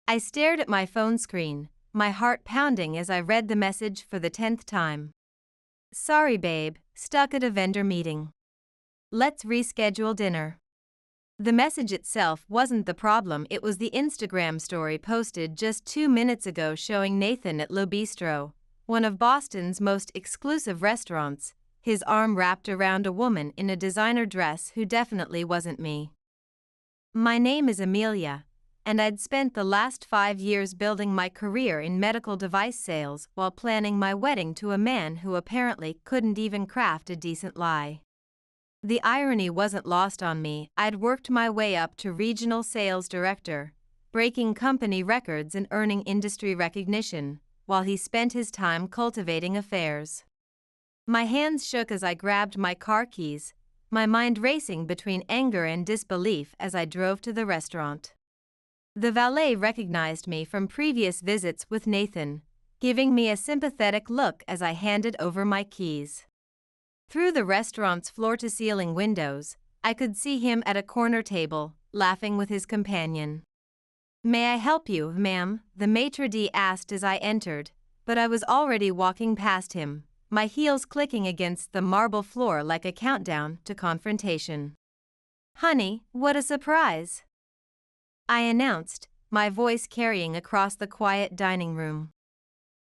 I stared at my phone screen, my heart pounding as I read the message for the 10th time. Sorry babe, stuck at a vendor meeting. Let's reschedule dinner. The message itself wasn't the problem, it was the Instagram story posted just 2 minutes ago showing Nathan at Le Bistro, one of Boston's most exclusive restaurants, his arm wrapped around a woman in a designer dress who definitely wasn't me. My name is Amelia, and I'd spent the last 5 years building my career in medical device sales while planning my wedding to a man who apparently couldn't even craft a decent lie. The irony wasn't lost on me. I'd worked my way up to regional sales director, breaking company records and earning industry recognition, while he spent his time cultivating affairs. My hands shook as I grabbed my car keys, my mind racing between anger and disbelief as I drove to the restaurant. The valet recognized me from previous visits with Nathan, giving me a sympathetic look as I handed over my keys. Through the restaurant's floor-to-ceiling windows, I could see him at a corner table, laughing with his companion. May I help you, ma'am? The maitre d' asked as I entered, but I was already walking past him, my heels clicking against the marble floor like a countdown to confrontation. Honey, what a surprise! I announced, my voice carrying across the quiet dining room.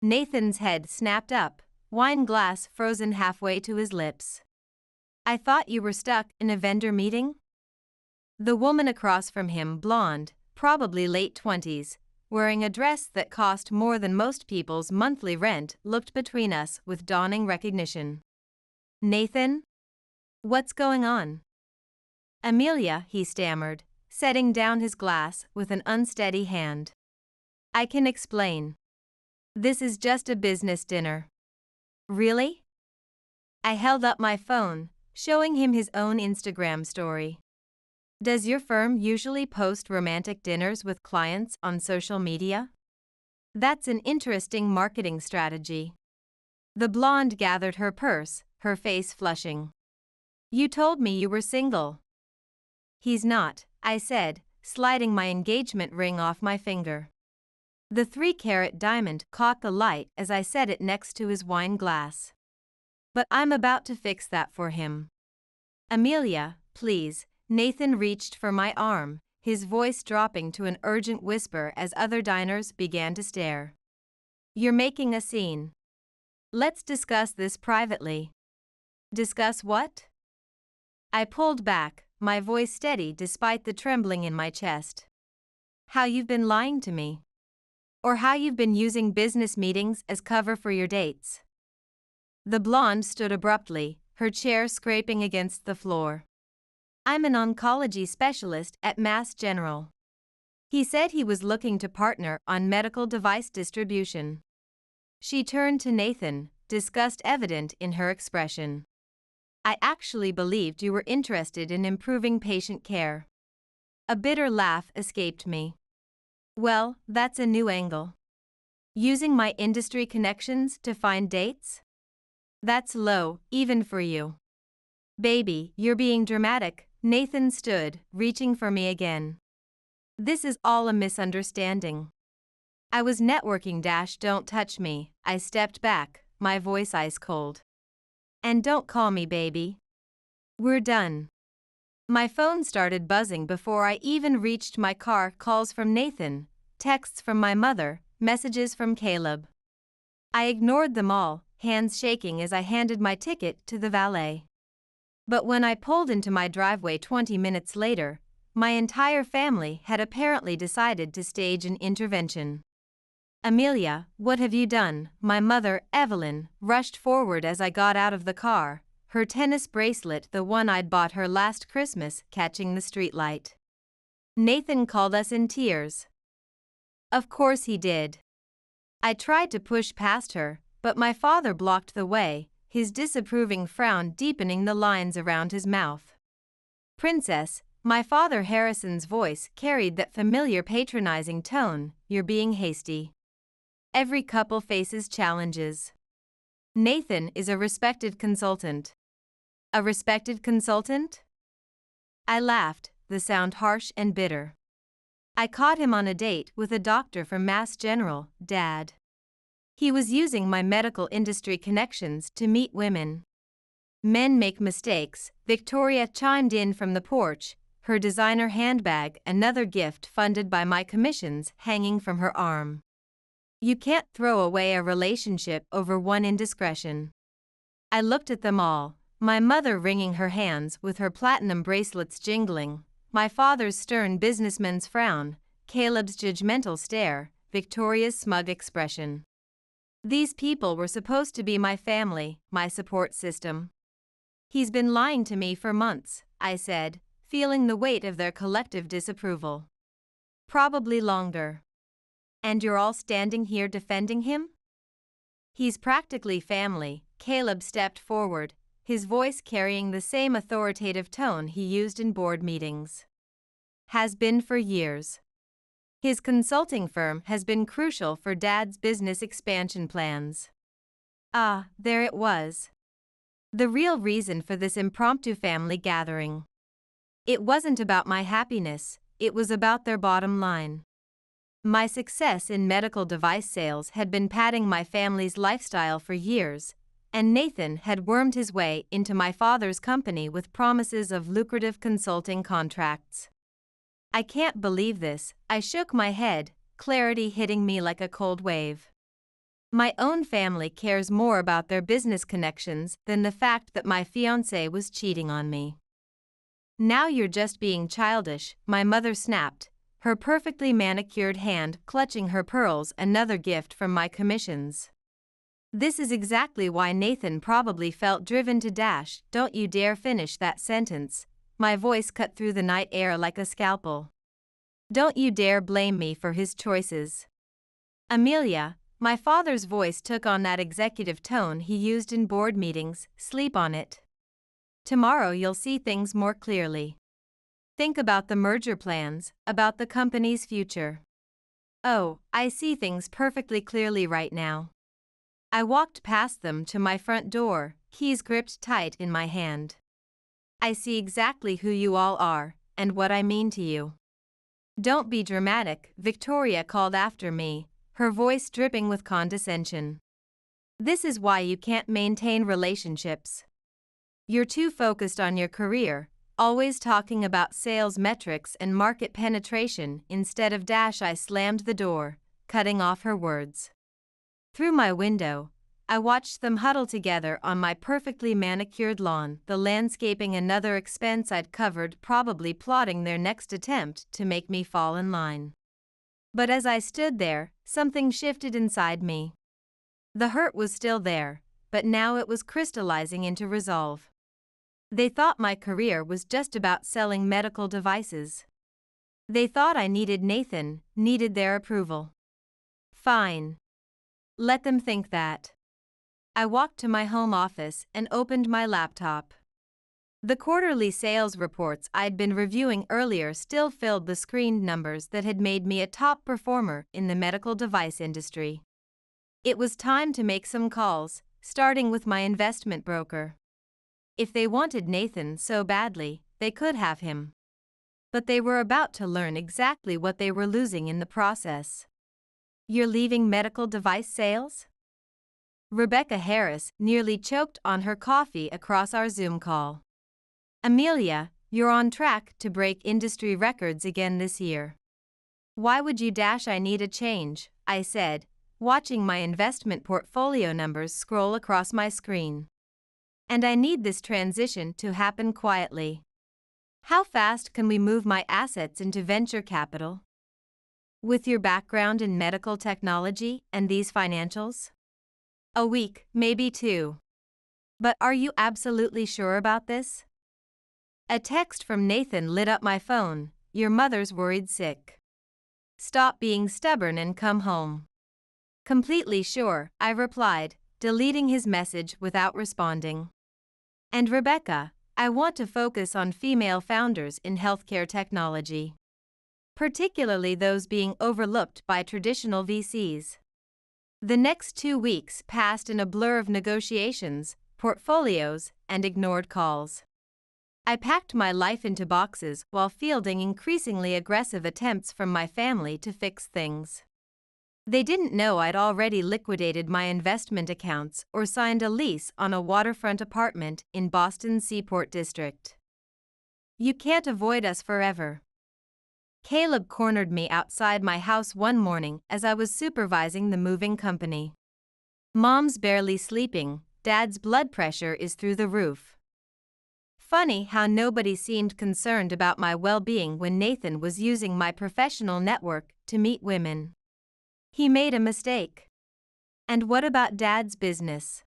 Nathan's head snapped up, wine glass frozen halfway to his lips. I thought you were stuck in a vendor meeting? The woman across from him, blonde, probably late 20s, wearing a dress that cost more than most people's monthly rent, looked between us with dawning recognition. Nathan? What's going on? Amelia, he stammered, setting down his glass with an unsteady hand. I can explain. This is just a business dinner. Really? I held up my phone, showing him his own Instagram story. Does your firm usually post romantic dinners with clients on social media? That's an interesting marketing strategy. The blonde gathered her purse, her face flushing. You told me you were single. He's not, I said, sliding my engagement ring off my finger. The 3-carat diamond caught the light as I set it next to his wine glass. But I'm about to fix that for him. Amelia, please. Nathan reached for my arm, his voice dropping to an urgent whisper as other diners began to stare. You're making a scene. Let's discuss this privately. Discuss what? I pulled back, my voice steady despite the trembling in my chest. How you've been lying to me. Or how you've been using business meetings as cover for your dates. The blonde stood abruptly, her chair scraping against the floor. I'm an oncology specialist at Mass General. He said he was looking to partner on medical device distribution. She turned to Nathan, disgust evident in her expression. I actually believed you were interested in improving patient care. A bitter laugh escaped me. Well, that's a new angle. Using my industry connections to find dates? That's low, even for you. Baby, you're being dramatic. Nathan stood, reaching for me again. This is all a misunderstanding. I was networking - don't touch me. I stepped back, my voice ice cold. And don't call me baby. We're done. My phone started buzzing before I even reached my car. Calls from Nathan, texts from my mother, messages from Caleb. I ignored them all, hands shaking as I handed my ticket to the valet. But when I pulled into my driveway 20 minutes later, my entire family had apparently decided to stage an intervention. Amelia, what have you done? My mother, Evelyn, rushed forward as I got out of the car, her tennis bracelet, the one I'd bought her last Christmas, catching the streetlight. Nathan called us in tears. Of course he did. I tried to push past her, but my father blocked the way, his disapproving frown deepening the lines around his mouth. Princess, my father Harrison's voice carried that familiar patronizing tone, you're being hasty. Every couple faces challenges. Nathan is a respected consultant. A respected consultant? I laughed, the sound harsh and bitter. I caught him on a date with a doctor from Mass General, Dad. He was using my medical industry connections to meet women. Men make mistakes, Victoria chimed in from the porch, her designer handbag, another gift funded by my commissions, hanging from her arm. You can't throw away a relationship over one indiscretion. I looked at them all, my mother wringing her hands with her platinum bracelets jingling, my father's stern businessman's frown, Caleb's judgmental stare, Victoria's smug expression. These people were supposed to be my family, my support system. He's been lying to me for months, I said, feeling the weight of their collective disapproval. Probably longer. And you're all standing here defending him? He's practically family, Caleb stepped forward, his voice carrying the same authoritative tone he used in board meetings. Has been for years. His consulting firm has been crucial for Dad's business expansion plans. Ah, there it was. The real reason for this impromptu family gathering. It wasn't about my happiness, it was about their bottom line. My success in medical device sales had been padding my family's lifestyle for years, and Nathan had wormed his way into my father's company with promises of lucrative consulting contracts. I can't believe this, I shook my head, clarity hitting me like a cold wave. My own family cares more about their business connections than the fact that my fiancé was cheating on me. Now you're just being childish, my mother snapped, her perfectly manicured hand clutching her pearls, another gift from my commissions. This is exactly why Nathan probably felt driven to dash. Don't you dare finish that sentence, my voice cut through the night air like a scalpel. Don't you dare blame me for his choices. Amelia, my father's voice took on that executive tone he used in board meetings, sleep on it. Tomorrow you'll see things more clearly. Think about the merger plans, about the company's future. Oh, I see things perfectly clearly right now. I walked past them to my front door, keys gripped tight in my hand. I see exactly who you all are, and what I mean to you. Don't be dramatic, Victoria called after me, her voice dripping with condescension. This is why you can't maintain relationships. You're too focused on your career, always talking about sales metrics and market penetration instead of dash. I slammed the door, cutting off her words. Through my window, I watched them huddle together on my perfectly manicured lawn, the landscaping another expense I'd covered, probably plotting their next attempt to make me fall in line. But as I stood there, something shifted inside me. The hurt was still there, but now it was crystallizing into resolve. They thought my career was just about selling medical devices. They thought I needed Nathan, needed their approval. Fine. Let them think that. I walked to my home office and opened my laptop. The quarterly sales reports I'd been reviewing earlier still filled the screened numbers that had made me a top performer in the medical device industry. It was time to make some calls, starting with my investment broker. If they wanted Nathan so badly, they could have him. But they were about to learn exactly what they were losing in the process. You're leaving medical device sales? Rebecca Harris nearly choked on her coffee across our Zoom call. Amelia, you're on track to break industry records again this year. Why would you dash? I need a change, I said, watching my investment portfolio numbers scroll across my screen. And I need this transition to happen quietly. How fast can we move my assets into venture capital? With your background in medical technology and these financials? A week, maybe 2. But are you absolutely sure about this? A text from Nathan lit up my phone. Your mother's worried sick. Stop being stubborn and come home. Completely sure, I replied, deleting his message without responding. And Rebecca, I want to focus on female founders in healthcare technology. Particularly those being overlooked by traditional VCs. The next 2 weeks passed in a blur of negotiations, portfolios, and ignored calls. I packed my life into boxes while fielding increasingly aggressive attempts from my family to fix things. They didn't know I'd already liquidated my investment accounts or signed a lease on a waterfront apartment in Boston's Seaport District. You can't avoid us forever. Caleb cornered me outside my house one morning as I was supervising the moving company. Mom's barely sleeping, Dad's blood pressure is through the roof. Funny how nobody seemed concerned about my well-being when Nathan was using my professional network to meet women. He made a mistake. And what about Dad's business?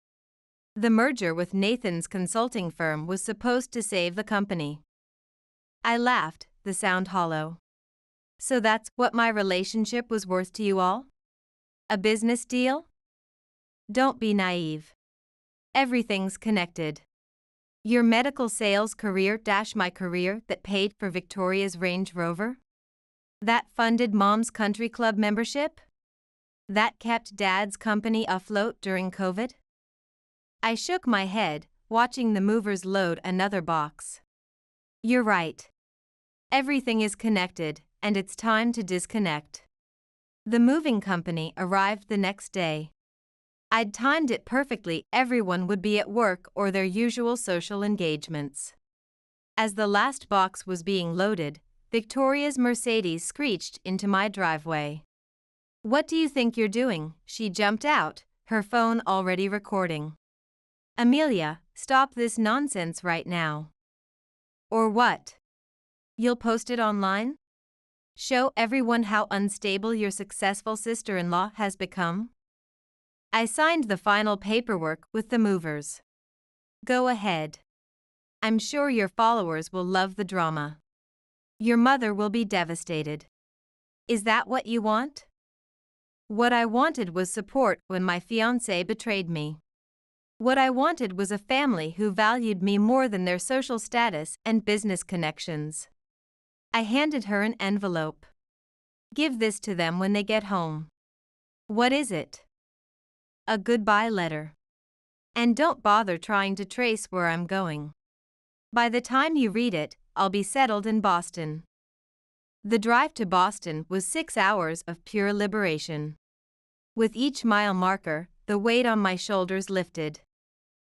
The merger with Nathan's consulting firm was supposed to save the company. I laughed, the sound hollow. So that's what my relationship was worth to you all? A business deal? Don't be naive. Everything's connected. Your medical sales career - my career that paid for Victoria's Range Rover? That funded Mom's country club membership? That kept Dad's company afloat during COVID? I shook my head, watching the movers load another box. You're right. Everything is connected, and it's time to disconnect. The moving company arrived the next day. I'd timed it perfectly, everyone would be at work or their usual social engagements. As the last box was being loaded, Victoria's Mercedes screeched into my driveway. "What do you think you're doing?" She jumped out, her phone already recording. "Amelia, stop this nonsense right now." "Or what? You'll post it online? Show everyone how unstable your successful sister-in-law has become?" I signed the final paperwork with the movers. "Go ahead. I'm sure your followers will love the drama. Your mother will be devastated. Is that what you want?" What I wanted was support when my fiancé betrayed me. What I wanted was a family who valued me more than their social status and business connections. I handed her an envelope. "Give this to them when they get home." "What is it?" "A goodbye letter. And don't bother trying to trace where I'm going. By the time you read it, I'll be settled in Boston." The drive to Boston was 6 hours of pure liberation. With each mile marker, the weight on my shoulders lifted.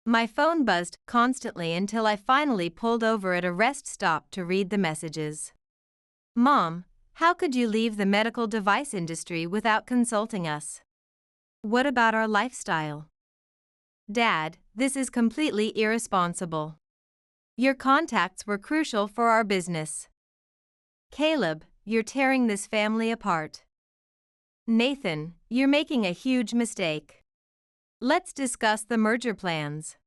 My phone buzzed constantly until I finally pulled over at a rest stop to read the messages. "Mom, how could you leave the medical device industry without consulting us? What about our lifestyle? Dad, this is completely irresponsible. Your contacts were crucial for our business. Caleb, you're tearing this family apart. Nathan, you're making a huge mistake. Let's discuss the merger plans."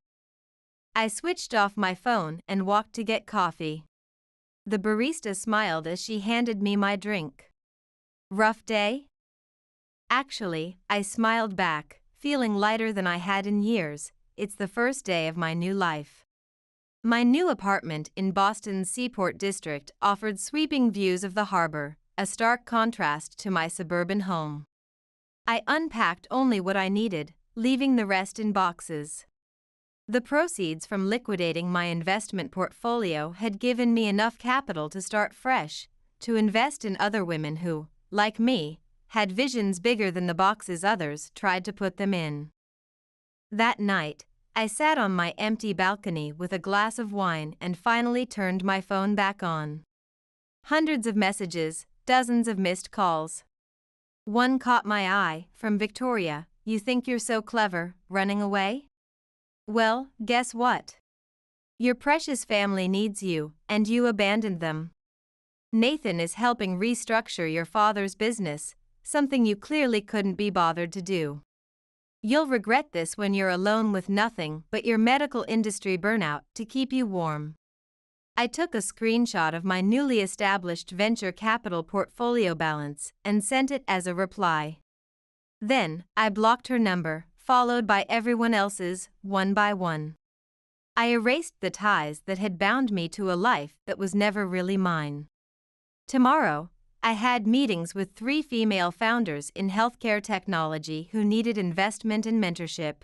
I switched off my phone and walked to get coffee. The barista smiled as she handed me my drink. "Rough day?" Actually, I smiled back, feeling lighter than I had in years. It's the first day of my new life. My new apartment in Boston's Seaport District offered sweeping views of the harbor, a stark contrast to my suburban home. I unpacked only what I needed, leaving the rest in boxes. The proceeds from liquidating my investment portfolio had given me enough capital to start fresh, to invest in other women who, like me, had visions bigger than the boxes others tried to put them in. That night, I sat on my empty balcony with a glass of wine and finally turned my phone back on. Hundreds of messages, dozens of missed calls. One caught my eye, from Victoria. "You think you're so clever, running away? Well, guess what? Your precious family needs you, and you abandoned them. Nathan is helping restructure your father's business, something you clearly couldn't be bothered to do. You'll regret this when you're alone with nothing but your medical industry burnout to keep you warm." I took a screenshot of my newly established venture capital portfolio balance and sent it as a reply. Then, I blocked her number, followed by everyone else's, one by one. I erased the ties that had bound me to a life that was never really mine. Tomorrow, I had meetings with 3 female founders in healthcare technology who needed investment and mentorship.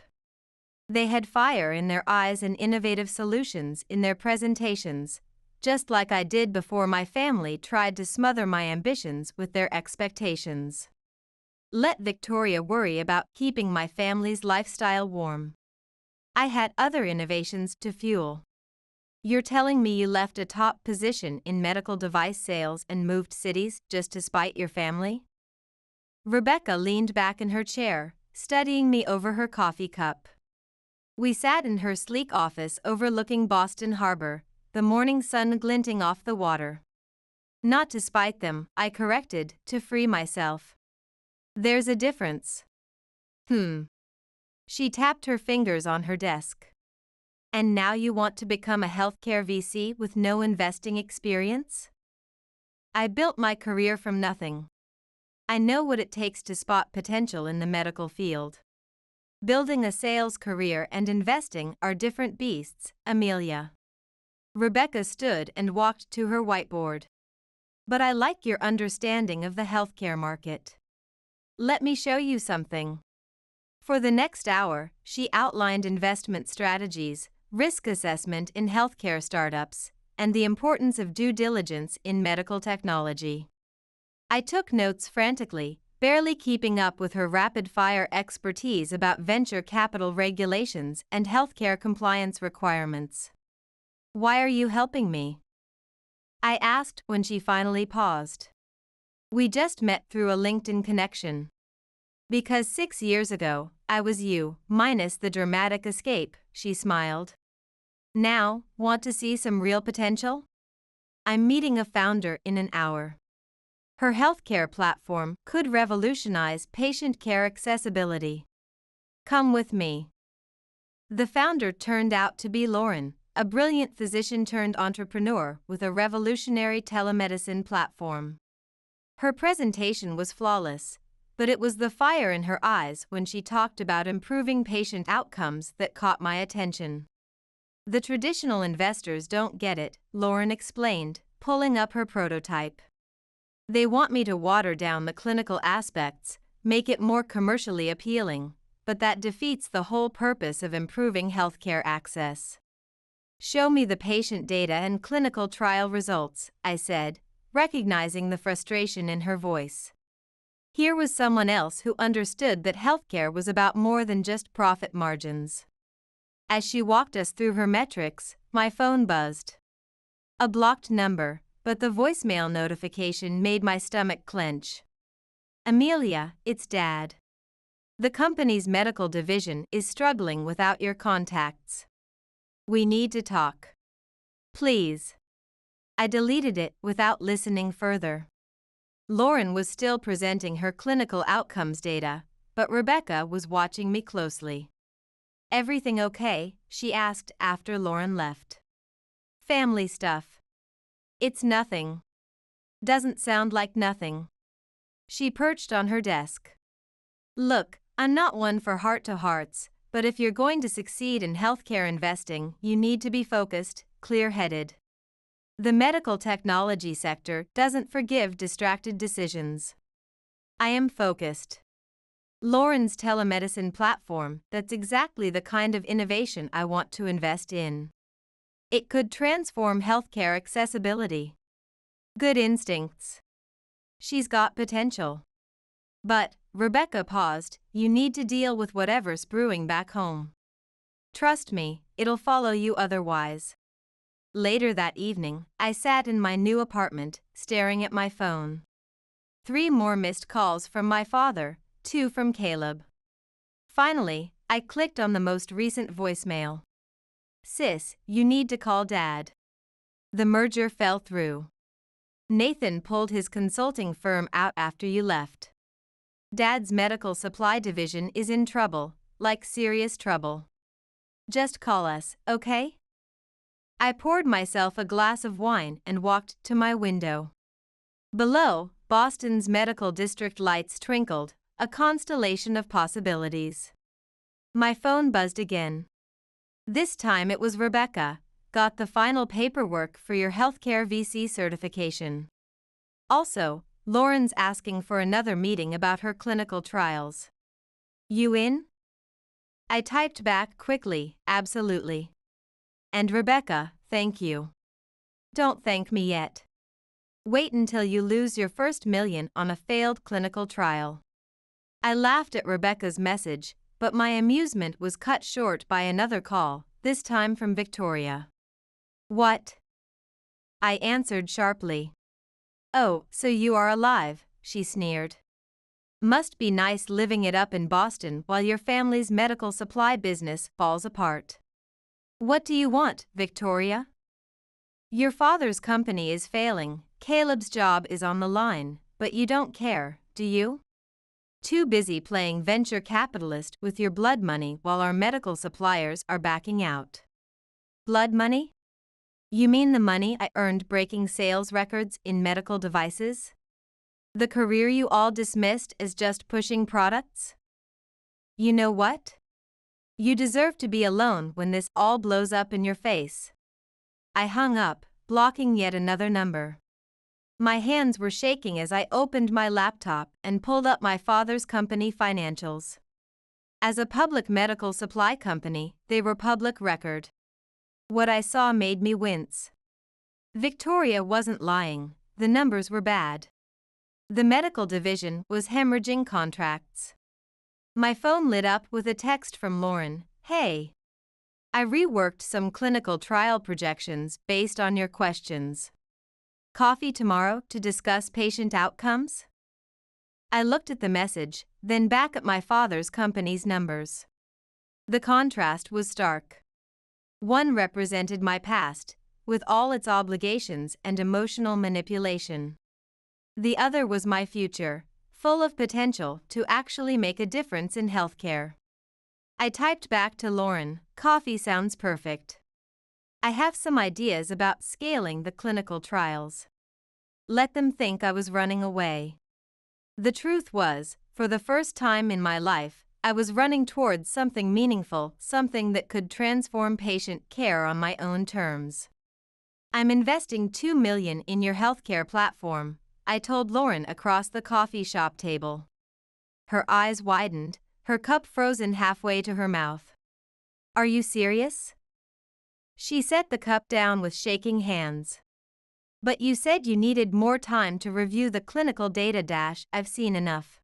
They had fire in their eyes and innovative solutions in their presentations, just like I did before my family tried to smother my ambitions with their expectations. Let Victoria worry about keeping my family's lifestyle warm. I had other innovations to fuel. You're telling me you left a top position in medical device sales and moved cities just to spite your family? Rebecca leaned back in her chair, studying me over her coffee cup. We sat in her sleek office overlooking Boston Harbor, the morning sun glinting off the water. Not to spite them, I corrected, to free myself. There's a difference. She tapped her fingers on her desk. And now you want to become a healthcare VC with no investing experience? I built my career from nothing. I know what it takes to spot potential in the medical field. Building a sales career and investing are different beasts, Amelia. Rebecca stood and walked to her whiteboard. But I like your understanding of the healthcare market. Let me show you something. For the next hour, she outlined investment strategies, risk assessment in healthcare startups, and the importance of due diligence in medical technology. I took notes frantically, barely keeping up with her rapid-fire expertise about venture capital regulations and healthcare compliance requirements. Why are you helping me? I asked when she finally paused. We just met through a LinkedIn connection. Because 6 years ago, I was you, minus the dramatic escape, she smiled. Now, want to see some real potential? I'm meeting a founder in an hour. Her healthcare platform could revolutionize patient care accessibility. Come with me. The founder turned out to be Lauren, a brilliant physician-turned-entrepreneur with a revolutionary telemedicine platform. Her presentation was flawless, but it was the fire in her eyes when she talked about improving patient outcomes that caught my attention. The traditional investors don't get it, Lauren explained, pulling up her prototype. They want me to water down the clinical aspects, make it more commercially appealing, but that defeats the whole purpose of improving healthcare access. Show me the patient data and clinical trial results, I said, recognizing the frustration in her voice. Here was someone else who understood that healthcare was about more than just profit margins. As she walked us through her metrics, my phone buzzed. A blocked number, but the voicemail notification made my stomach clench. Amelia, it's Dad. The company's medical division is struggling without your contacts. We need to talk. Please. I deleted it without listening further. Lauren was still presenting her clinical outcomes data, but Rebecca was watching me closely. Everything okay? She asked after Lauren left. Family stuff. It's nothing. Doesn't sound like nothing. She perched on her desk. Look, I'm not one for heart-to-hearts, but if you're going to succeed in healthcare investing, you need to be focused, clear-headed. The medical technology sector doesn't forgive distracted decisions. I am focused. Lauren's telemedicine platform, that's exactly the kind of innovation I want to invest in. It could transform healthcare accessibility. Good instincts. She's got potential. But, Rebecca paused, you need to deal with whatever's brewing back home. Trust me, it'll follow you otherwise. Later that evening, I sat in my new apartment, staring at my phone. 3 more missed calls from my father, 2 from Caleb. Finally, I clicked on the most recent voicemail. Sis, you need to call Dad. The merger fell through. Nathan pulled his consulting firm out after you left. Dad's medical supply division is in trouble, like serious trouble. Just call us, okay? I poured myself a glass of wine and walked to my window. Below, Boston's medical district lights twinkled, a constellation of possibilities. My phone buzzed again. This time it was Rebecca. Got the final paperwork for your healthcare VC certification. Also, Lauren's asking for another meeting about her clinical trials. You in? I typed back quickly, absolutely. And Rebecca, thank you. Don't thank me yet. Wait until you lose your first million on a failed clinical trial. I laughed at Rebecca's message, but my amusement was cut short by another call, this time from Victoria. What? I answered sharply. Oh, so you are alive, she sneered. Must be nice living it up in Boston while your family's medical supply business falls apart. What do you want, Victoria? Your father's company is failing, Caleb's job is on the line, but you don't care, do you? Too busy playing venture capitalist with your blood money while our medical suppliers are backing out. Blood money? You mean the money I earned breaking sales records in medical devices? The career you all dismissed as just pushing products? You know what? You deserve to be alone when this all blows up in your face. I hung up, blocking yet another number. My hands were shaking as I opened my laptop and pulled up my father's company financials. As a public medical supply company, they were public record. What I saw made me wince. Victoria wasn't lying, the numbers were bad. The medical division was hemorrhaging contracts. My phone lit up with a text from Lauren. Hey. I reworked some clinical trial projections based on your questions. Coffee tomorrow to discuss patient outcomes? I looked at the message, then back at my father's company's numbers. The contrast was stark. One represented my past, with all its obligations and emotional manipulation. The other was my future, full of potential to actually make a difference in healthcare. I typed back to Lauren, coffee sounds perfect. I have some ideas about scaling the clinical trials. Let them think I was running away. The truth was, for the first time in my life, I was running towards something meaningful, something that could transform patient care on my own terms. I'm investing $2 million in your healthcare platform, I told Lauren across the coffee shop table. Her eyes widened, her cup frozen halfway to her mouth. Are you serious? She set the cup down with shaking hands. But you said you needed more time to review the clinical data. I've seen enough.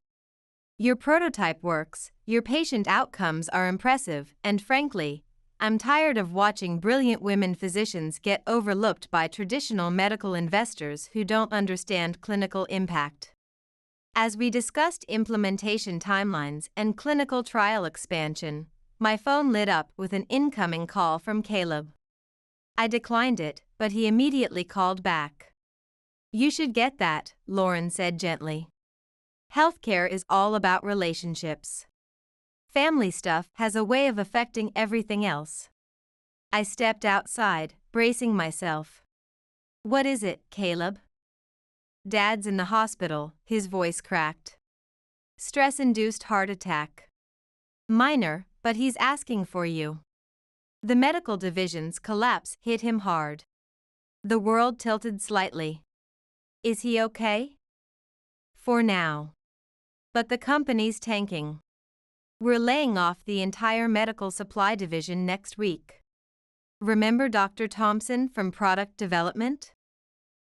Your prototype works, your patient outcomes are impressive, and frankly, I'm tired of watching brilliant women physicians get overlooked by traditional medical investors who don't understand clinical impact. As we discussed implementation timelines and clinical trial expansion, my phone lit up with an incoming call from Caleb. I declined it, but he immediately called back. You should get that, Lauren said gently. Healthcare is all about relationships. Family stuff has a way of affecting everything else. I stepped outside, bracing myself. What is it, Caleb? Dad's in the hospital, his voice cracked. Stress-induced heart attack. Minor, but he's asking for you. The medical division's collapse hit him hard. The world tilted slightly. Is he okay? For now. But the company's tanking. We're laying off the entire medical supply division next week. Remember Dr. Thompson from product development?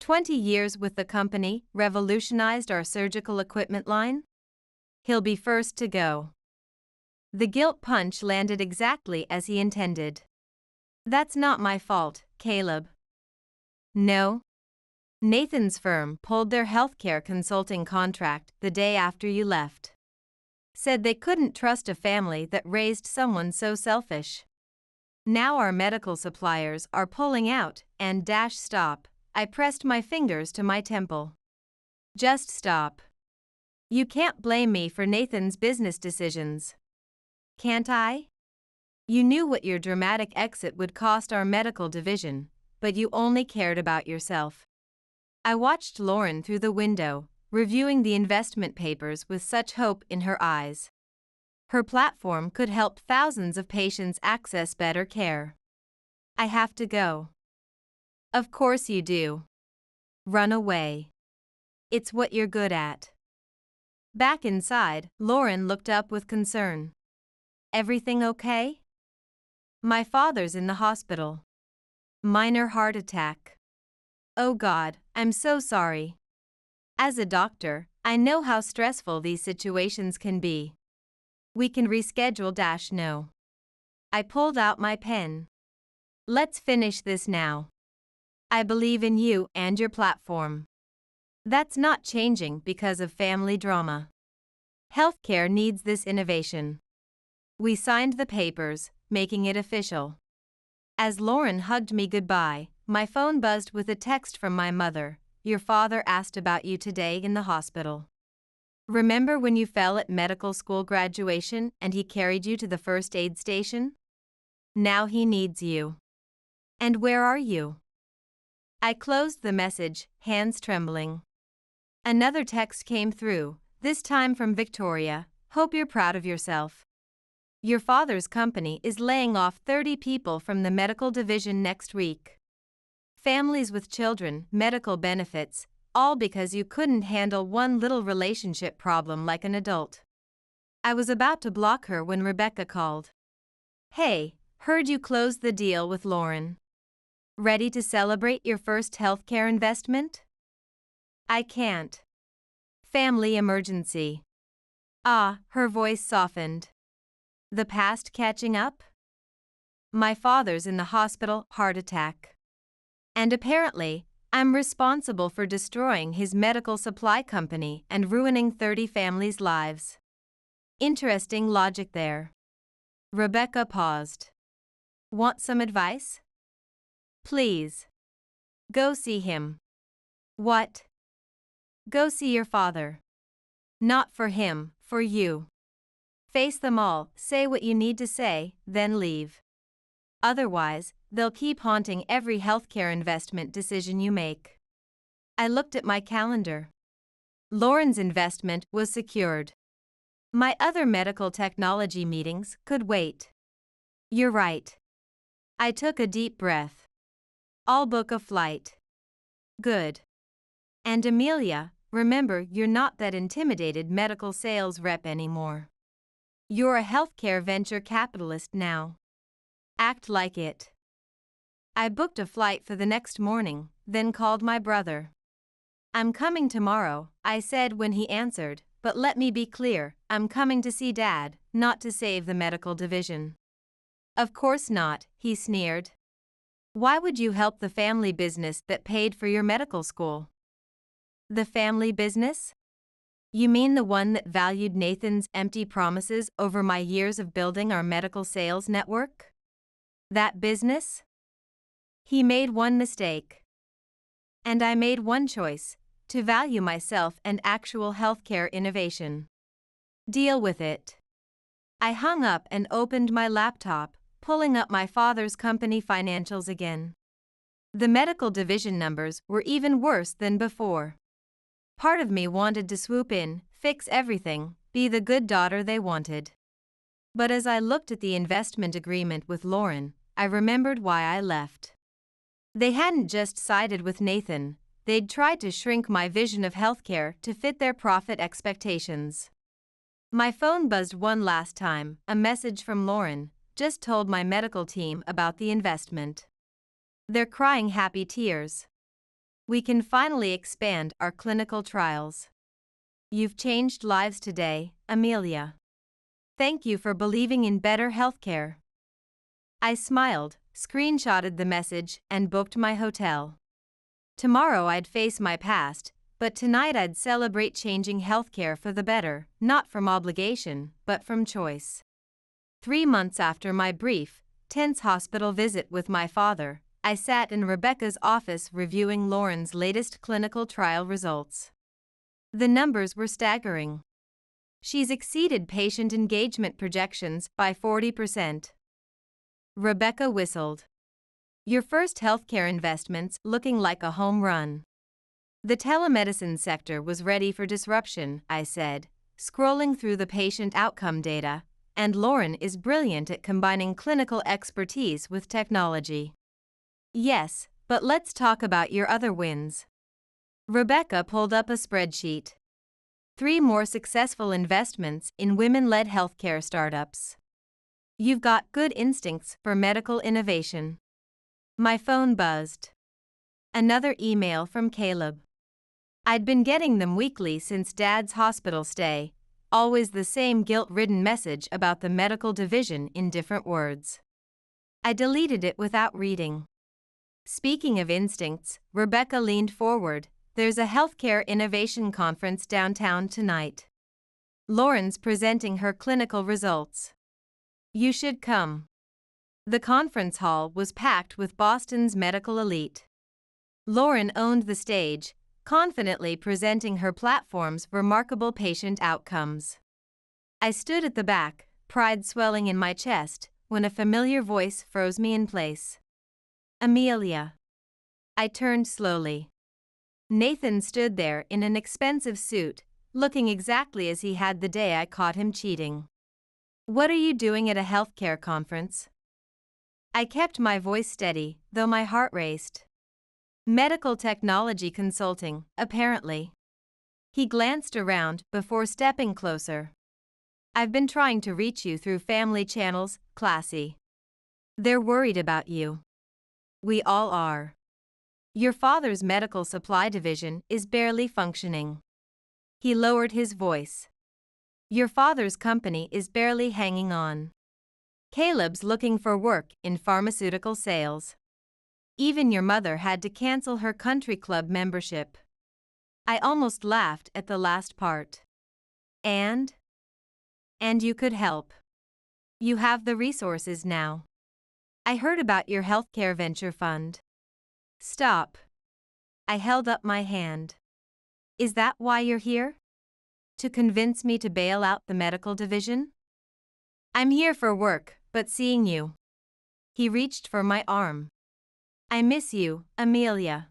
20 years with the company revolutionized our surgical equipment line? He'll be first to go. The guilt punch landed exactly as he intended. That's not my fault, Caleb. No. Nathan's firm pulled their healthcare consulting contract the day after you left. Said they couldn't trust a family that raised someone so selfish. Now our medical suppliers are pulling out and stop. I pressed my fingers to my temple. Just stop. You can't blame me for Nathan's business decisions. Can't I? You knew what your dramatic exit would cost our medical division, but you only cared about yourself. I watched Lauren through the window, reviewing the investment papers with such hope in her eyes. Her platform could help thousands of patients access better care. I have to go. Of course you do. Run away. It's what you're good at. Back inside, Lauren looked up with concern. Everything okay? My father's in the hospital. Minor heart attack. Oh God, I'm so sorry. As a doctor, I know how stressful these situations can be. We can reschedule. No. I pulled out my pen. Let's finish this now. I believe in you and your platform. That's not changing because of family drama. Healthcare needs this innovation. We signed the papers, making it official. As Lauren hugged me goodbye, my phone buzzed with a text from my mother. Your father asked about you today in the hospital. Remember when you fell at medical school graduation and he carried you to the first aid station? Now he needs you. And where are you? I closed the message, hands trembling. Another text came through, this time from Victoria. Hope you're proud of yourself. Your father's company is laying off 30 people from the medical division next week. Families with children, medical benefits, all because you couldn't handle one little relationship problem like an adult. I was about to block her when Rebecca called. Hey, heard you closed the deal with Lauren. Ready to celebrate your first healthcare investment? I can't. Family emergency. Ah, her voice softened. The past catching up? My father's in the hospital, heart attack. And apparently, I'm responsible for destroying his medical supply company and ruining 30 families' lives. Interesting logic there. Rebecca paused. Want some advice? Please. Go see him. What? Go see your father. Not for him, for you. Face them all, say what you need to say, then leave. Otherwise, they'll keep haunting every healthcare investment decision you make. I looked at my calendar. Lauren's investment was secured. My other medical technology meetings could wait. You're right. I took a deep breath. I'll book a flight. Good. And Amelia, remember, you're not that intimidated medical sales rep anymore. You're a healthcare venture capitalist now. Act like it. I booked a flight for the next morning, then called my brother. I'm coming tomorrow, I said when he answered, but let me be clear, I'm coming to see Dad, not to save the medical division. Of course not, he sneered. Why would you help the family business that paid for your medical school? The family business? You mean the one that valued Nathan's empty promises over my years of building our medical sales network? That business? He made one mistake. And I made one choice, to value myself and actual healthcare innovation. Deal with it. I hung up and opened my laptop, pulling up my father's company financials again. The medical division numbers were even worse than before. Part of me wanted to swoop in, fix everything, be the good daughter they wanted. But as I looked at the investment agreement with Lauren, I remembered why I left. They hadn't just sided with Nathan, they'd tried to shrink my vision of healthcare to fit their profit expectations. My phone buzzed one last time, a message from Lauren, just told my medical team about the investment. They're crying happy tears. We can finally expand our clinical trials. You've changed lives today, Amelia. Thank you for believing in better healthcare. I smiled, screenshotted the message, and booked my hotel. Tomorrow I'd face my past, but tonight I'd celebrate changing healthcare for the better, not from obligation, but from choice. 3 months after my brief, tense hospital visit with my father, I sat in Rebecca's office reviewing Lauren's latest clinical trial results. The numbers were staggering. She's exceeded patient engagement projections by 40%. Rebecca whistled. Your first healthcare investment's looking like a home run. The telemedicine sector was ready for disruption, I said, scrolling through the patient outcome data, and Lauren is brilliant at combining clinical expertise with technology. Yes, but let's talk about your other wins. Rebecca pulled up a spreadsheet. 3 more successful investments in women-led healthcare startups. You've got good instincts for medical innovation. My phone buzzed. Another email from Caleb. I'd been getting them weekly since Dad's hospital stay, always the same guilt-ridden message about the medical division in different words. I deleted it without reading. Speaking of instincts, Rebecca leaned forward. There's a healthcare innovation conference downtown tonight. Lauren's presenting her clinical results. You should come. The conference hall was packed with Boston's medical elite. Lauren owned the stage, confidently presenting her platform's remarkable patient outcomes. I stood at the back, pride swelling in my chest, when a familiar voice froze me in place. Amelia. I turned slowly. Nathan stood there in an expensive suit, looking exactly as he had the day I caught him cheating. What are you doing at a healthcare conference? I kept my voice steady, though my heart raced. Medical technology consulting, apparently. He glanced around before stepping closer. I've been trying to reach you through family channels, classy. They're worried about you. We all are. Your father's medical supply division is barely functioning. He lowered his voice. Your father's company is barely hanging on. Caleb's looking for work in pharmaceutical sales. Even your mother had to cancel her country club membership. I almost laughed at the last part. And you could help. You have the resources now. I heard about your healthcare venture fund. Stop. I held up my hand. Is that why you're here? To convince me to bail out the medical division? I'm here for work, but seeing you. He reached for my arm. I miss you, Amelia.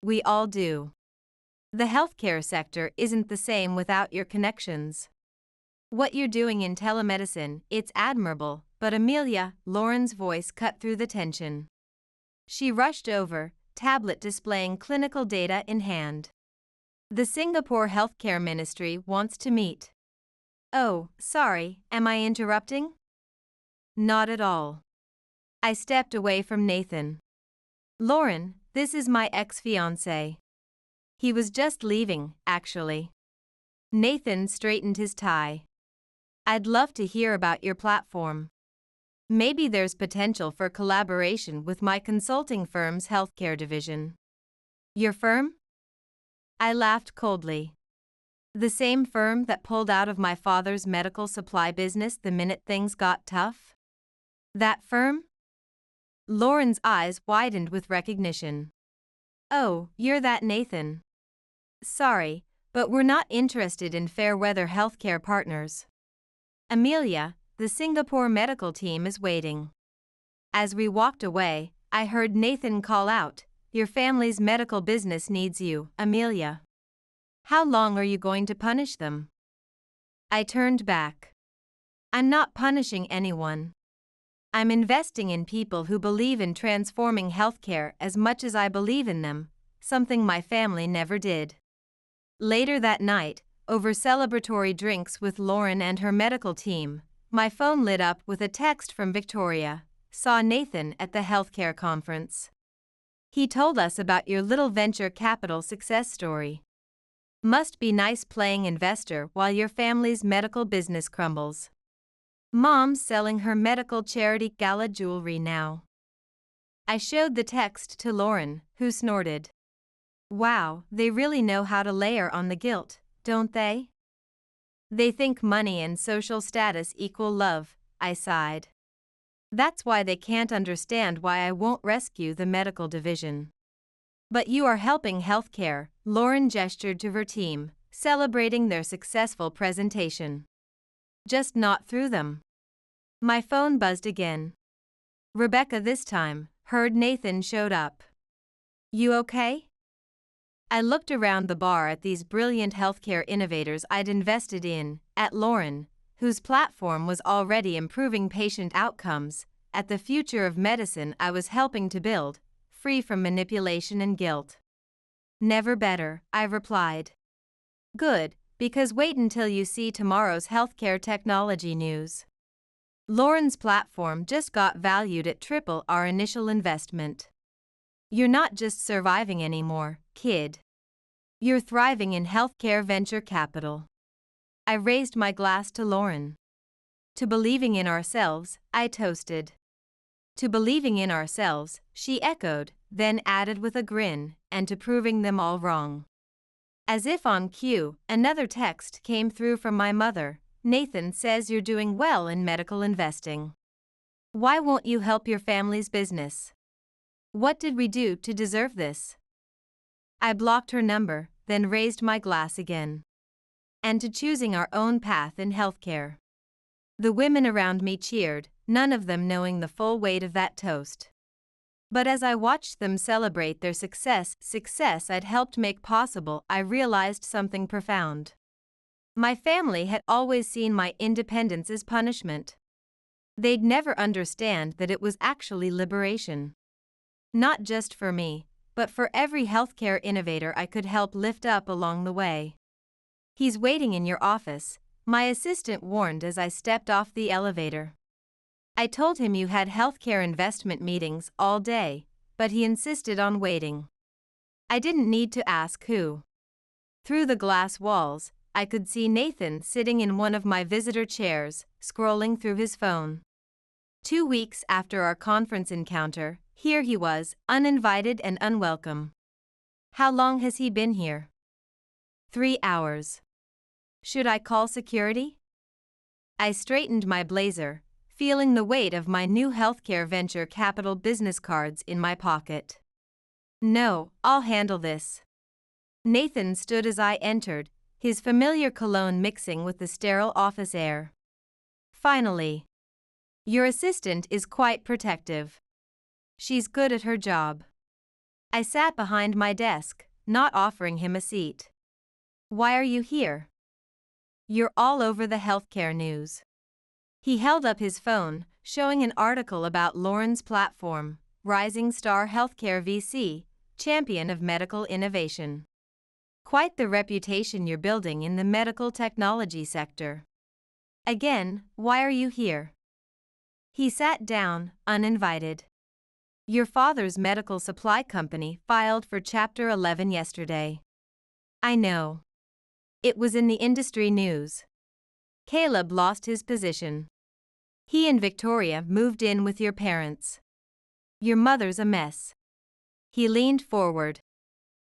We all do. The healthcare sector isn't the same without your connections. What you're doing in telemedicine, it's admirable, but Amelia, Lauren's voice cut through the tension. She rushed over, tablet displaying clinical data in hand. The Singapore Healthcare Ministry wants to meet. Oh, sorry, am I interrupting? Not at all. I stepped away from Nathan. Lauren, this is my ex-fiancé. He was just leaving, actually. Nathan straightened his tie. I'd love to hear about your platform. Maybe there's potential for collaboration with my consulting firm's healthcare division. Your firm? I laughed coldly. The same firm that pulled out of my father's medical supply business the minute things got tough? That firm? Lauren's eyes widened with recognition. Oh, you're that Nathan. Sorry, but we're not interested in fair-weather healthcare partners. Amelia, the Singapore medical team is waiting. As we walked away, I heard Nathan call out, your family's medical business needs you, Amelia. How long are you going to punish them? I turned back. I'm not punishing anyone. I'm investing in people who believe in transforming healthcare as much as I believe in them, something my family never did. Later that night, over celebratory drinks with Lauren and her medical team, my phone lit up with a text from Victoria. Saw Nathan at the healthcare conference. He told us about your little venture capital success story. Must be nice playing investor while your family's medical business crumbles. Mom's selling her medical charity gala jewelry now. I showed the text to Lauren, who snorted. Wow, they really know how to layer on the guilt, don't they? They think money and social status equal love, I sighed. That's why they can't understand why I won't rescue the medical division. But you are helping healthcare, Lauren gestured to her team, celebrating their successful presentation. Just not through them. My phone buzzed again. Rebecca this time, heard Nathan showed up. You okay? I looked around the bar at these brilliant healthcare innovators I'd invested in, at Lauren, whose platform was already improving patient outcomes, at the future of medicine I was helping to build, free from manipulation and guilt. Never better, I replied. Good, because wait until you see tomorrow's healthcare technology news. Lauren's platform just got valued at triple our initial investment. You're not just surviving anymore, kid. You're thriving in healthcare venture capital. I raised my glass to Lauren. To believing in ourselves, I toasted. To believing in ourselves, she echoed, then added with a grin, and to proving them all wrong. As if on cue, another text came through from my mother. Nathan says you're doing well in medical investing. Why won't you help your family's business? What did we do to deserve this? I blocked her number, then raised my glass again. And to choosing our own path in healthcare. The women around me cheered, none of them knowing the full weight of that toast. But as I watched them celebrate their success I'd helped make possible, I realized something profound. My family had always seen my independence as punishment. They'd never understand that it was actually liberation. Not just for me, but for every healthcare innovator I could help lift up along the way. He's waiting in your office, my assistant warned as I stepped off the elevator. I told him you had healthcare investment meetings all day, but he insisted on waiting. I didn't need to ask who. Through the glass walls, I could see Nathan sitting in one of my visitor chairs, scrolling through his phone. 2 weeks after our conference encounter, here he was, uninvited and unwelcome. How long has he been here? 3 hours. Should I call security? I straightened my blazer, feeling the weight of my new healthcare venture capital business cards in my pocket. No, I'll handle this. Nathan stood as I entered, his familiar cologne mixing with the sterile office air. Finally. Your assistant is quite protective. She's good at her job. I sat behind my desk, not offering him a seat. Why are you here? You're all over the healthcare news. He held up his phone, showing an article about Lauren's platform, Rising Star Healthcare VC, Champion of Medical Innovation. Quite the reputation you're building in the medical technology sector. Again, why are you here? He sat down, uninvited. Your father's medical supply company filed for Chapter 11 yesterday. I know. It was in the industry news. Caleb lost his position. He and Victoria moved in with your parents. Your mother's a mess. He leaned forward.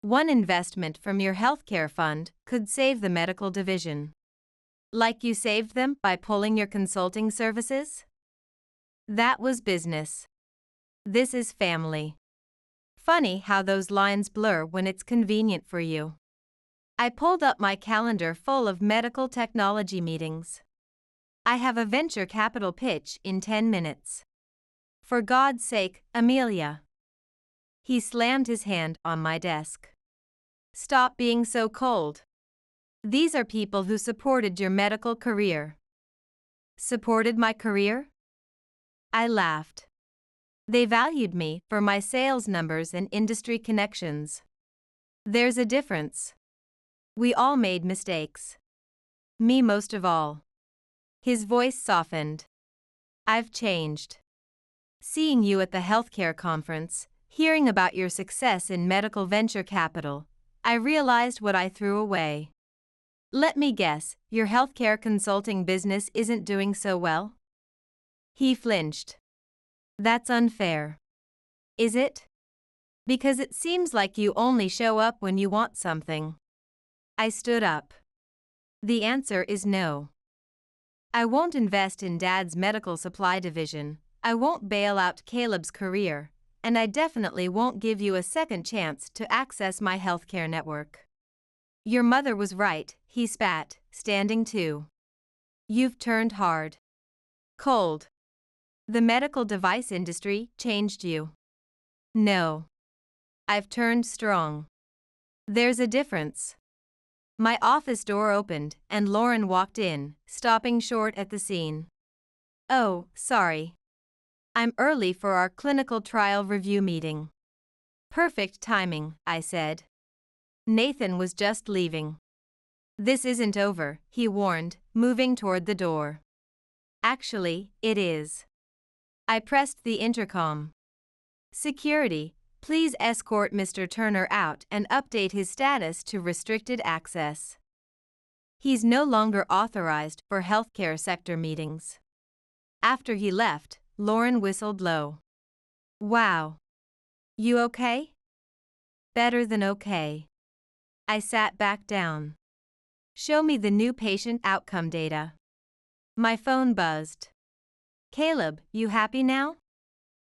One investment from your healthcare fund could save the medical division. Like you saved them by pulling your consulting services? That was business. This is family. Funny how those lines blur when it's convenient for you. I pulled up my calendar full of medical technology meetings. I have a venture capital pitch in 10 minutes. For God's sake, Amelia. He slammed his hand on my desk. Stop being so cold. These are people who supported your medical career. Supported my career? I laughed. They valued me for my sales numbers and industry connections. There's a difference. We all made mistakes. Me most of all. His voice softened. I've changed. Seeing you at the healthcare conference, hearing about your success in medical venture capital, I realized what I threw away. Let me guess, your healthcare consulting business isn't doing so well? He flinched. That's unfair. Is it? Because it seems like you only show up when you want something. I stood up. The answer is no. I won't invest in Dad's medical supply division, I won't bail out Caleb's career, and I definitely won't give you a second chance to access my healthcare network. Your mother was right, he spat, standing too. You've turned hard. Cold. The medical device industry changed you. No. I've turned strong. There's a difference. My office door opened, and Lauren walked in, stopping short at the scene. Oh, sorry. I'm early for our clinical trial review meeting. Perfect timing, I said. Nathan was just leaving. This isn't over, he warned, moving toward the door. Actually, it is. I pressed the intercom. Security, please escort Mr. Turner out and update his status to restricted access. He's no longer authorized for healthcare sector meetings. After he left, Lauren whistled low. Wow. You okay? Better than okay. I sat back down. Show me the new patient outcome data. My phone buzzed. Caleb, you happy now?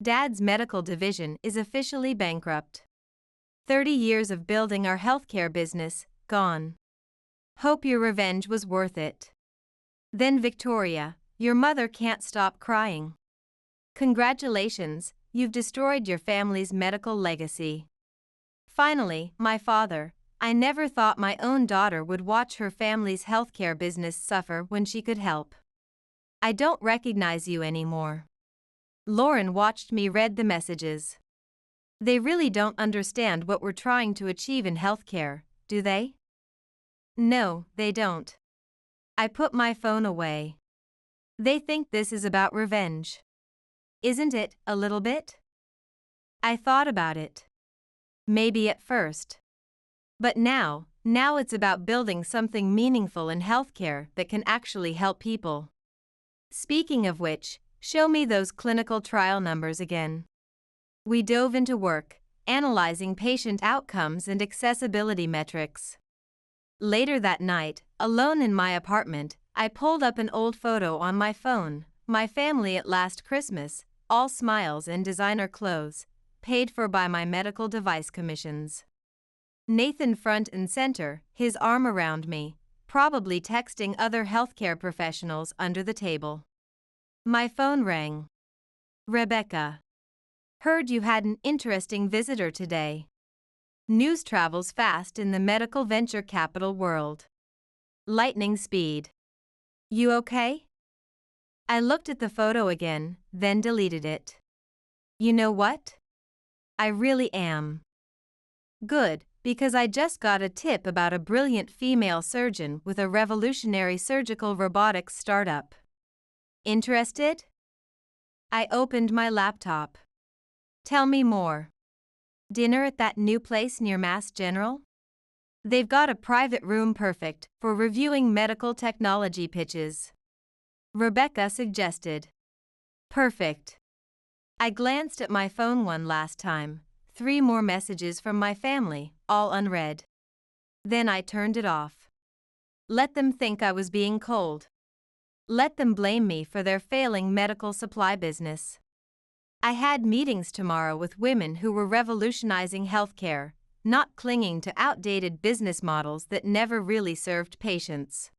Dad's medical division is officially bankrupt. 30 years of building our healthcare business, gone. Hope your revenge was worth it. Then Victoria, your mother can't stop crying. Congratulations, you've destroyed your family's medical legacy. Finally, my father, I never thought my own daughter would watch her family's healthcare business suffer when she could help. I don't recognize you anymore. Lauren watched me read the messages. They really don't understand what we're trying to achieve in healthcare, do they? No, they don't. I put my phone away. They think this is about revenge. Isn't it, a little bit? I thought about it. Maybe at first. But now it's about building something meaningful in healthcare that can actually help people. Speaking of which, show me those clinical trial numbers again. We dove into work, analyzing patient outcomes and accessibility metrics. Later that night, alone in my apartment, I pulled up an old photo on my phone, my family at last Christmas, all smiles and designer clothes, paid for by my medical device commissions. Nathan front and center, his arm around me, probably texting other healthcare professionals under the table. My phone rang. Rebecca. Heard you had an interesting visitor today. News travels fast in the medical venture capital world. Lightning speed. You okay? I looked at the photo again, then deleted it. You know what? I really am. Good, because I just got a tip about a brilliant female surgeon with a revolutionary surgical robotics startup. Interested? I opened my laptop. Tell me more. Dinner at that new place near Mass General? They've got a private room perfect for reviewing medical technology pitches. Rebecca suggested. Perfect. I glanced at my phone one last time, 3 more messages from my family, all unread. Then I turned it off. Let them think I was being cold. Let them blame me for their failing medical supply business. I had meetings tomorrow with women who were revolutionizing healthcare, not clinging to outdated business models that never really served patients.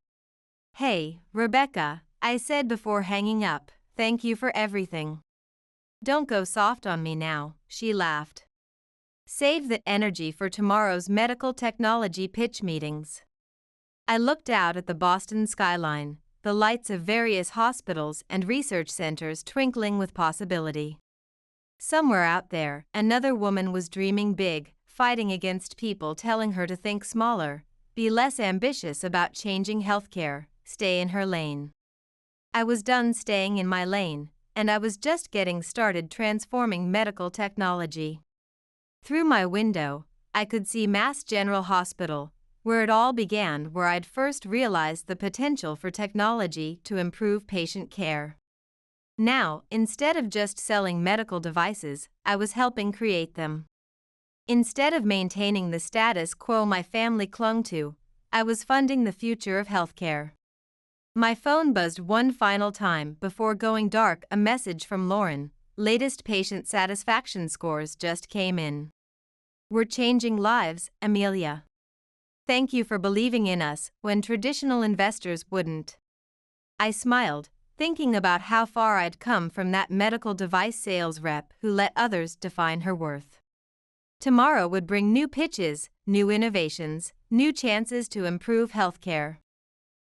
Hey, Rebecca, I said before hanging up, thank you for everything. Don't go soft on me now, she laughed. Save that energy for tomorrow's medical technology pitch meetings. I looked out at the Boston skyline, the lights of various hospitals and research centers twinkling with possibility. Somewhere out there, another woman was dreaming big, fighting against people telling her to think smaller, be less ambitious about changing healthcare, stay in her lane. I was done staying in my lane, and I was just getting started transforming medical technology. Through my window, I could see Mass General Hospital, where it all began, where I'd first realized the potential for technology to improve patient care. Now, instead of just selling medical devices, I was helping create them. Instead of maintaining the status quo my family clung to, I was funding the future of healthcare. My phone buzzed one final time before going dark. A message from Lauren. Latest patient satisfaction scores just came in. We're changing lives, Amelia. Thank you for believing in us when traditional investors wouldn't. I smiled, thinking about how far I'd come from that medical device sales rep who let others define her worth. Tomorrow would bring new pitches, new innovations, new chances to improve healthcare.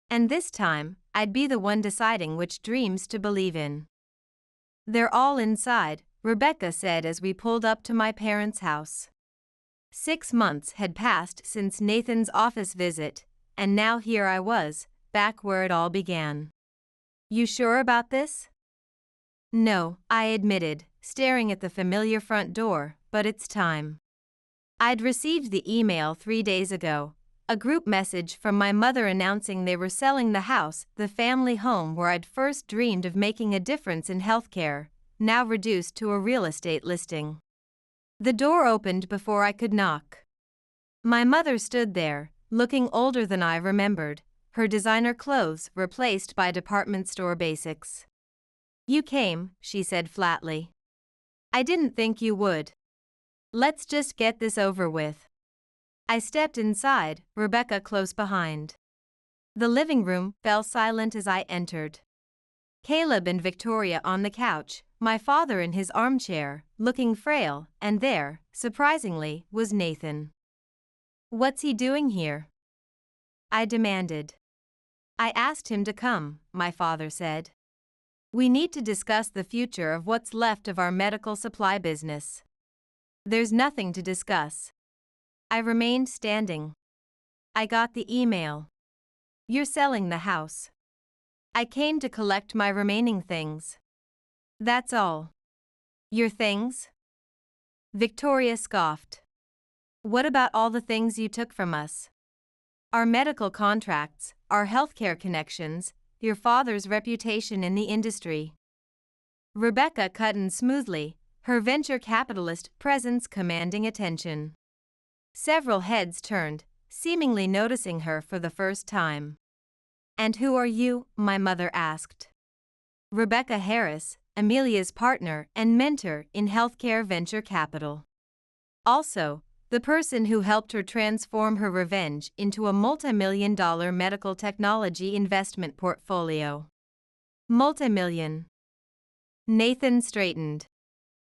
And this time, I'd be the one deciding which dreams to believe in. They're all inside, Rebecca said as we pulled up to my parents' house. 6 months had passed since Nathan's office visit, and now here I was, back where it all began. You sure about this? No, I admitted, staring at the familiar front door, but it's time. I'd received the email 3 days ago, a group message from my mother announcing they were selling the house, the family home where I'd first dreamed of making a difference in healthcare, now reduced to a real estate listing. The door opened before I could knock. My mother stood there, looking older than I remembered, her designer clothes replaced by department store basics. You came, she said flatly. I didn't think you would. Let's just get this over with. I stepped inside, Rebecca close behind. The living room fell silent as I entered. Caleb and Victoria on the couch, my father in his armchair, looking frail, and there, surprisingly, was Nathan. What's he doing here? I demanded. I asked him to come, my father said. We need to discuss the future of what's left of our medical supply business. There's nothing to discuss. I remained standing. I got the email. You're selling the house. I came to collect my remaining things. That's all. Your things? Victoria scoffed. What about all the things you took from us? Our medical contracts, our healthcare connections, your father's reputation in the industry. Rebecca cut in smoothly, her venture capitalist presence commanding attention. Several heads turned, seemingly noticing her for the first time. And who are you? My mother asked. Rebecca Harris, Amelia's partner and mentor in healthcare venture capital. Also, the person who helped her transform her revenge into a multi-million-dollar medical technology investment portfolio. Multi-million. Nathan straightened.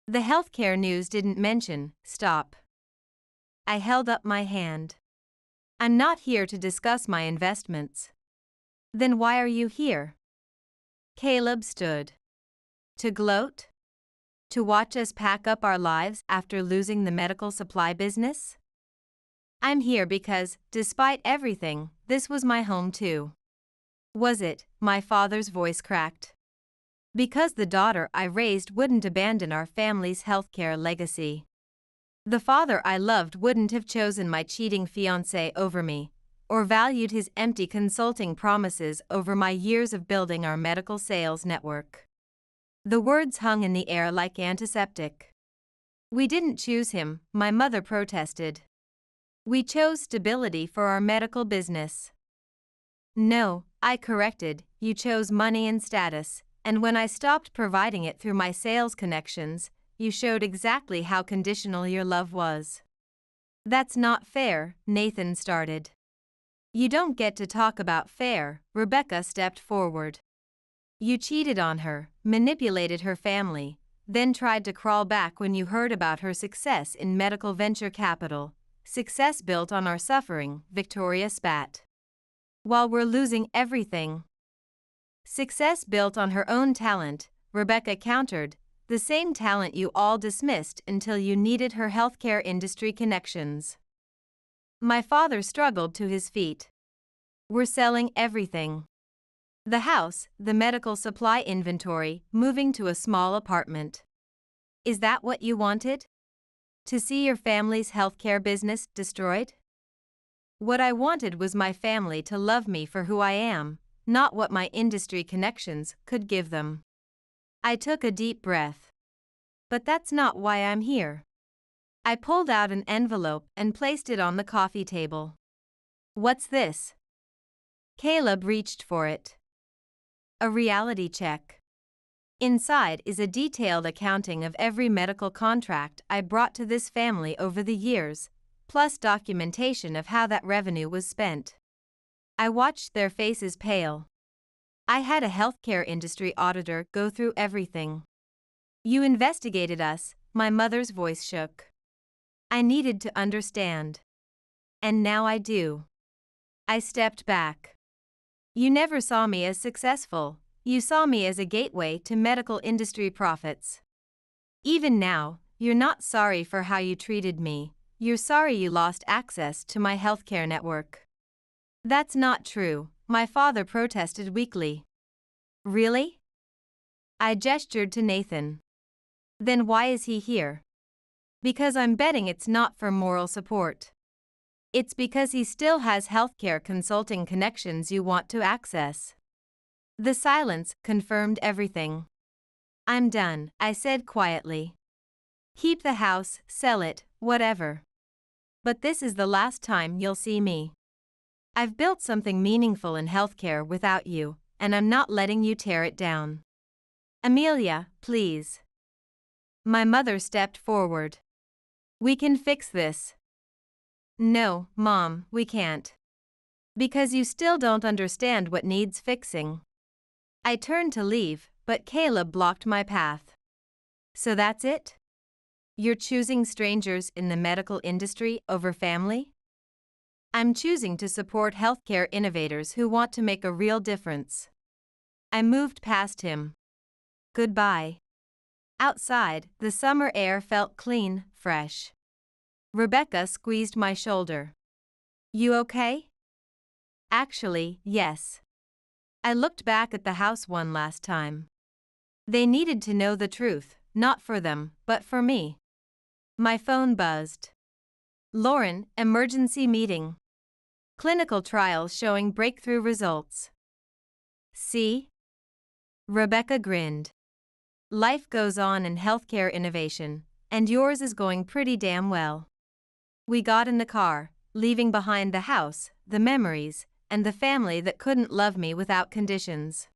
The healthcare news didn't mention, stop. I held up my hand. I'm not here to discuss my investments. Then why are you here? Caleb stood. To gloat? To watch us pack up our lives after losing the medical supply business? I'm here because, despite everything, this was my home too. Was it? My father's voice cracked. Because the daughter I raised wouldn't abandon our family's healthcare legacy. The father I loved wouldn't have chosen my cheating fiancé over me, or valued his empty consulting promises over my years of building our medical sales network. The words hung in the air like antiseptic. We didn't choose him, my mother protested. We chose stability for our medical business. No, I corrected, you chose money and status, and when I stopped providing it through my sales connections, you showed exactly how conditional your love was. That's not fair, Nathan started. You don't get to talk about fair, Rebecca stepped forward. You cheated on her, manipulated her family, then tried to crawl back when you heard about her success in medical venture capital. Success built on our suffering, Victoria spat. While we're losing everything. Success built on her own talent, Rebecca countered, the same talent you all dismissed until you needed her healthcare industry connections. My father struggled to his feet. We're selling everything. The house, the medical supply inventory, moving to a small apartment. Is that what you wanted? To see your family's healthcare business destroyed? What I wanted was my family to love me for who I am, not what my industry connections could give them. I took a deep breath. But that's not why I'm here. I pulled out an envelope and placed it on the coffee table. What's this? Caleb reached for it. A reality check. Inside is a detailed accounting of every medical contract I brought to this family over the years, plus documentation of how that revenue was spent. I watched their faces pale. I had a healthcare industry auditor go through everything. You investigated us, my mother's voice shook. I needed to understand. And now I do. I stepped back. You never saw me as successful, you saw me as a gateway to medical industry profits. Even now, you're not sorry for how you treated me, you're sorry you lost access to my healthcare network. That's not true, my father protested weakly. Really? I gestured to Nathan. Then why is he here? Because I'm betting it's not for moral support. It's because he still has healthcare consulting connections you want to access. The silence confirmed everything. I'm done, I said quietly. Keep the house, sell it, whatever. But this is the last time you'll see me. I've built something meaningful in healthcare without you, and I'm not letting you tear it down. Amelia, please. My mother stepped forward. We can fix this. No, Mom, we can't. Because you still don't understand what needs fixing. I turned to leave, but Caleb blocked my path. So that's it? You're choosing strangers in the medical industry over family? I'm choosing to support healthcare innovators who want to make a real difference. I moved past him. Goodbye. Outside, the summer air felt clean, fresh. Rebecca squeezed my shoulder. You okay? Actually, yes. I looked back at the house one last time. They needed to know the truth, not for them, but for me. My phone buzzed. Lauren, emergency meeting. Clinical trials showing breakthrough results. See? Rebecca grinned. Life goes on in healthcare innovation, and yours is going pretty damn well. We got in the car, leaving behind the house, the memories, and the family that couldn't love me without conditions.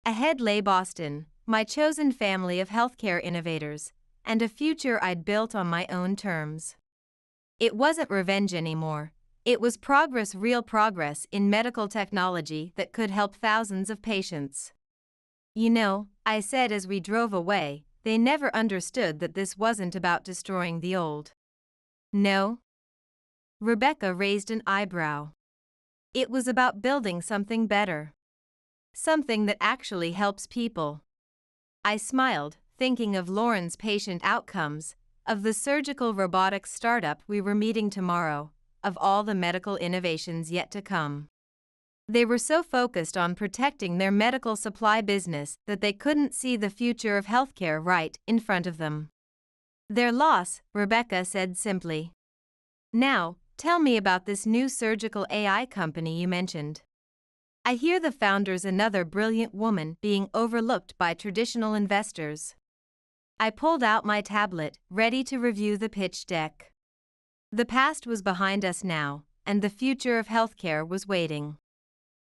Ahead lay Boston, my chosen family of healthcare innovators, and a future I'd built on my own terms. It wasn't revenge anymore. It was progress, real progress in medical technology that could help thousands of patients. You know, I said as we drove away, they never understood that this wasn't about destroying the old. No? Rebecca raised an eyebrow. It was about building something better. Something that actually helps people. I smiled, thinking of Lauren's patient outcomes, of the surgical robotics startup we were meeting tomorrow, of all the medical innovations yet to come. They were so focused on protecting their medical supply business that they couldn't see the future of healthcare right in front of them. Their loss, Rebecca said simply. Now, tell me about this new surgical AI company you mentioned. I hear the founder's another brilliant woman being overlooked by traditional investors. I pulled out my tablet, ready to review the pitch deck. The past was behind us now, and the future of healthcare was waiting.